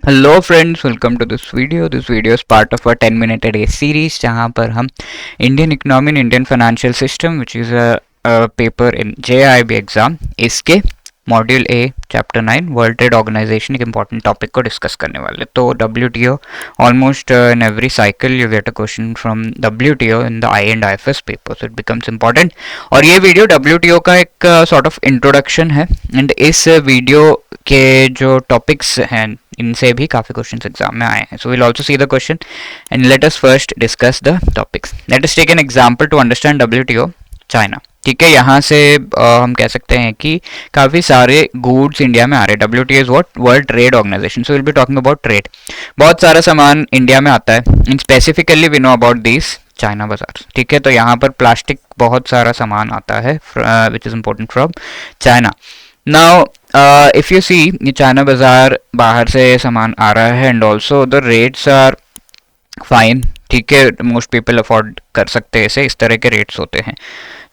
Hello friends, welcome to this video. This video is part of a 10 minute day series जहां पर हम Indian economy and Indian financial system which is a paper in JAIIB exam, इसके module A chapter 9 world trade organisation एक important topic को discuss करने वाले। तो WTO, almost in every cycle you get a question from WTO in the I and IFS paper, so it becomes important. और ये video WTO का एक sort of introduction है एंड इस वीडियो के जो टॉपिक्स हैं इनसे भी काफ़ी क्वेश्चंस एग्जाम में आए हैं। So will also see the question and let us first discuss the topics. Let us take an example to understand WTO China. ठीक है, यहाँ से हम कह सकते हैं कि काफ़ी सारे गुड्स इंडिया में आ रहे हैं। WTO is what? World trade organisation. So will be talking about trade. बहुत सारा सामान इंडिया में आता है, in specifically we know about this China बाजार। ठीक है, तो यहाँ पर प्लास्टिक बहुत सारा सामान आता है which is important from China. Now if you see, ये चाइना बाजार बाहर से सामान आ रहा है and also the rates are fine. ठीक है, मोस्ट पीपल अफोर्ड कर सकते हैं इसे, इस तरह के रेट्स होते हैं।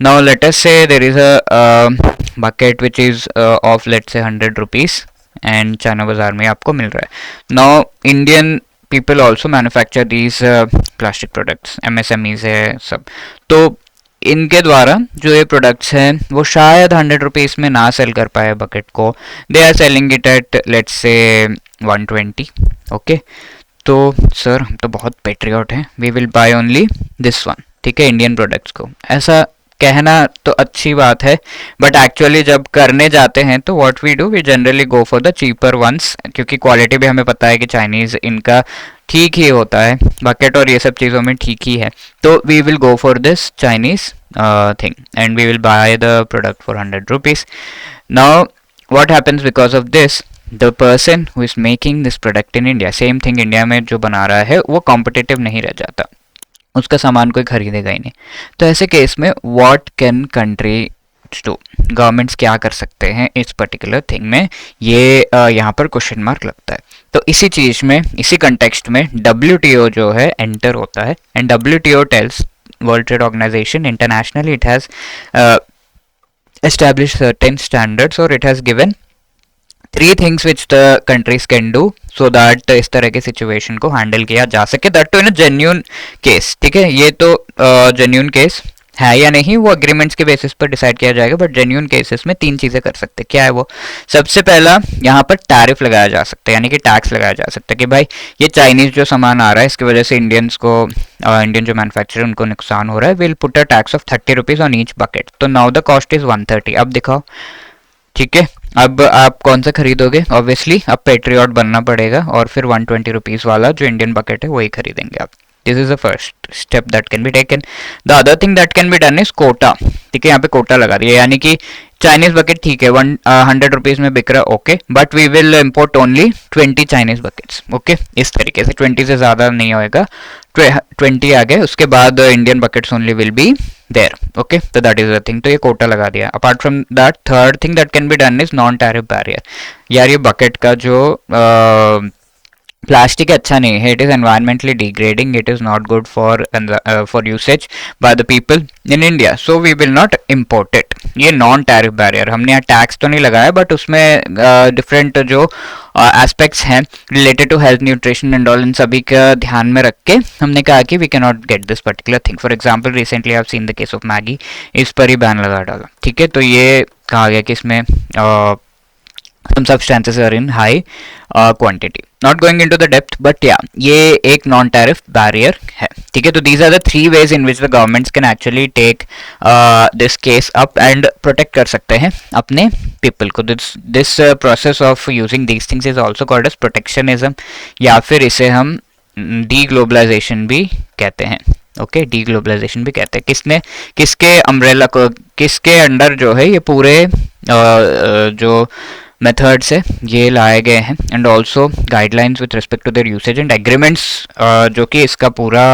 Now let us say there is a bucket which is of let say 100 rupees and China बाजार में आपको मिल रहा है। Now Indian people also manufacture these plastic products, MSMEs है सब। तो इनके द्वारा जो ये प्रोडक्ट्स हैं वो शायद 100 रुपीज़ में ना सेल कर पाए बकेट को, they are selling it at let's say 120। Okay, तो सर हम तो बहुत पेट्रियट हैं, we will buy only this one. ठीक है, इंडियन प्रोडक्ट्स को ऐसा कहना तो अच्छी बात है, बट एक्चुअली जब करने जाते हैं तो what we do, we generally go for the cheaper ones, क्योंकि क्वालिटी भी हमें पता है कि चाइनीज़ इनका ठीक ही होता है, बकेट और ये सब चीज़ों में ठीक ही है। तो we will go for this Chinese thing and we will buy the product for 100 rupees. Now what happens because of this, the person who is making this product in India, same thing India में जो बना रहा है वो competitive नहीं रह जाता, उसका सामान कोई खरीदेगा ही नहीं। तो ऐसे केस में what can country do, governments क्या कर सकते हैं इस पर्टिकुलर थिंग में, ये यहाँ पर क्वेश्चन मार्क लगता है। तो इसी चीज़ में, इसी कंटेक्स्ट में WTO जो है एंटर होता है and WTO tells World Trade Organization internationally, it has established certain standards or it has given 3 things which the countries can do so that इस तरह के सिचुएशन को हैंडल किया जा सके, that too in a genuine case. ठीक है, ये तो जेन्यून केस है या नहीं वो एग्रीमेंट्स के बेसिस पर डिसाइड किया जाएगा, बट जेन्यून केसेस में 3 चीज़ें कर सकते हैं। क्या है वो? सबसे पहला, यहाँ पर टैरिफ लगाया जा सकता है, यानी कि टैक्स लगाया जा सकता है कि भाई ये चाइनीज़ जो सामान आ रहा है इसकी वजह से इंडियंस को, इंडियन जो मैन्युफैक्चरर उनको नुकसान हो रहा है, will put a tax of 30 rupees on each bucket. तो नाउ द कॉस्ट इज़ 130। अब दिखाओ, ठीक है, अब आप कौन सा खरीदोगे? ऑब्वियसली अब पेट्रियट बनना पड़ेगा और फिर 120 रुपीज़ वाला जो इंडियन बकेट है वही खरीदेंगे आप। This is the first step that can be taken. The other thing that can be done is quota. ठीक है, यहाँ पे कोटा लगा दिया, यानी कि चाइनीज बकेट ठीक है 100 रुपीज़ में बिक रहा है, okay, but we will import only 20 Chinese buckets. Okay, इस तरीके से 20 से ज़्यादा नहीं होएगा, 20 आ गए, उसके बाद Indian buckets only will be there. Okay, तो दैट इज द थिंग, तो ये कोटा लगा दिया। Apart from that, third thing that can be done is non tariff barrier. यार ये बकेट का जो प्लास्टिक अच्छा नहीं है, it is environmentally degrading, it is not good for for usage by the people in India, so we will not import it. ये non tariff barrier, हमने यहाँ टैक्स तो नहीं लगाया, बट उसमें डिफरेंट जो एस्पेक्ट्स हैं related to health, nutrition and all, इन सभी का ध्यान में रख के हमने कहा कि we can not get this particular thing. For example recently I have seen the case of Maggi, इस पर ही बैन लगा डाला। ठीक है, तो ये कहा गया कि इसमें some substances are in high quantity. Not going into the depth, but yeah, ये एक non tariff barrier है। ठीक है, तो these are the 3 ways in which the governments can actually take this case up and protect कर सकते हैं अपने people को। This process of using these things is also called as protectionism, या फिर इसे हम deglobalization भी कहते हैं। ओके, डीग्लोबलाइजेशन भी कहते हैं। किसने, किसके अम्ब्रेला को, किसके अंडर जो है ये पूरे जो मेथड्स है ये लाए गए हैं, and also guidelines with respect to their usage and agreements जो कि इसका पूरा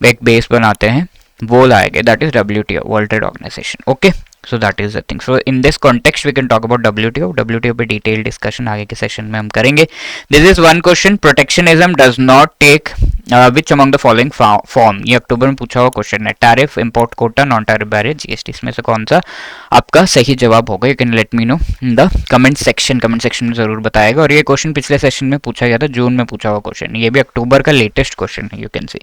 एक बेस बनाते हैं वो लाए गए, that is WTO, world trade organisation. Okay, so that is the thing. So in this context we can talk about WTO पे डिटेल डिस्कशन आगे के सेशन में हम करेंगे। This is one question, protectionism does not take which among the following form, ये अक्टूबर में पूछा हुआ क्वेश्चन है, tariff, import quota, non tariff barrier, GST, इसमें से कौन सा आपका सही जवाब होगा? You can let me know in the comment section में जरूर बताएगा। और ये क्वेश्चन पिछले सेशन में पूछा गया था, जून में पूछा हुआ क्वेश्चन, ये भी अक्टूबर का लेटेस्ट क्वेश्चन है। You can see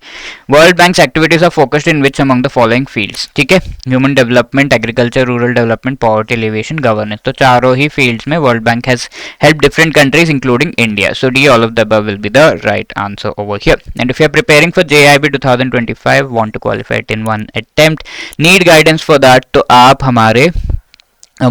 world banks activities are focused in which among the following fields, ठीक है, human development, agriculture, rural development, poverty elevation, governance, तो चारों ही फील्ड्स में world bank has help different countries including India, so the all of the above will be the right answer over here. And if you are preparing for JIB 2025, want to qualify it in one attempt, need guidance for that, तो आप हमारे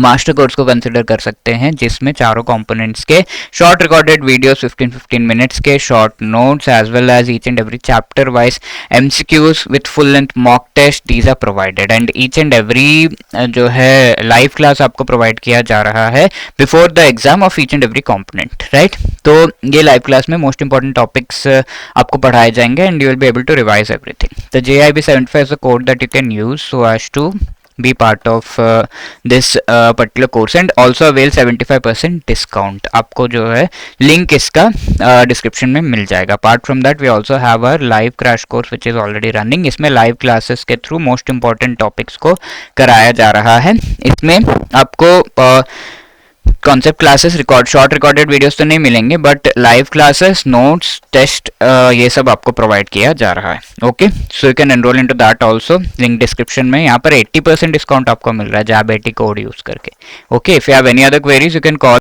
master course को consider कर सकते हैं, जिसमें चारों components के शॉर्ट रिकॉर्डेड वीडियोस 15-15 मिनट्स के, short notes as well as each and every chapter wise MCQs with full length mock test, these are provided. And each and every जो है लाइव क्लास आपको प्रोवाइड किया जा रहा है before the exam of each and every component, right. तो ये live class में मोस्ट इंपॉर्टेंट टॉपिक्स आपको पढ़ाए जाएंगे and you will be able to revise everything. The JIB 75 is a code that you can use so as to be part of this particular course and also avail 75% discount, आपको जो है link इसका description में मिल जाएगा। Apart from that we also have a live crash course which is already running, इसमें live classes के through most important topics को कराया जा रहा है। इसमें आपको concept classes, short recorded videos तो नहीं मिलेंगे, but live classes, notes, test, ये सब आपको प्रोवाइड किया जा रहा है। Okay, so you can enroll into that also, link description में। यहाँ पर 80% डिस्काउंट आपको मिल रहा है JAB 80 कोड यूज करके। Okay, if you have any other queries you can call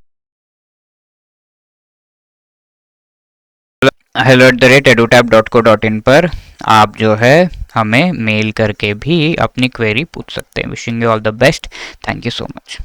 hello@edutab.co.in पर आप जो है हमें मेल करके भी अपनी क्वेरी पूछ सकते हैं। Wishing you all the best, thank you so much.